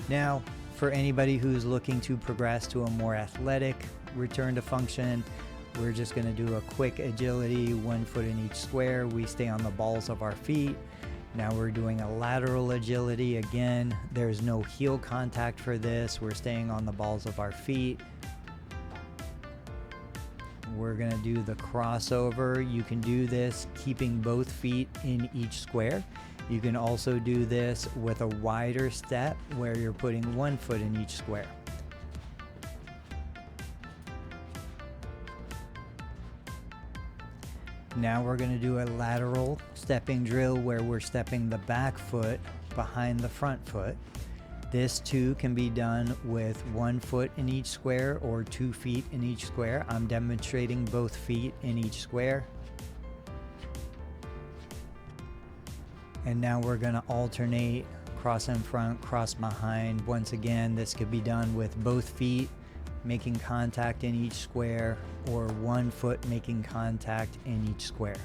Now, for anybody who's looking to progress to a more athletic return to function, we're just going to do a quick agility, 1 foot in each square. We stay on the balls of our feet. Now we're doing a lateral agility. Again, there's no heel contact for this. We're staying on the balls of our feet. We're going to do the crossover. You can do this keeping both feet in each square. You can also do this with a wider step where you're putting 1 foot in each square. Now we're going to do a lateral stepping drill where we're stepping the back foot behind the front foot. This too can be done with 1 foot in each square or 2 feet in each square. I'm demonstrating both feet in each square. And now we're going to alternate cross in front, cross behind. Once again, this could be done with both feet making contact in each square or 1 foot making contact in each square.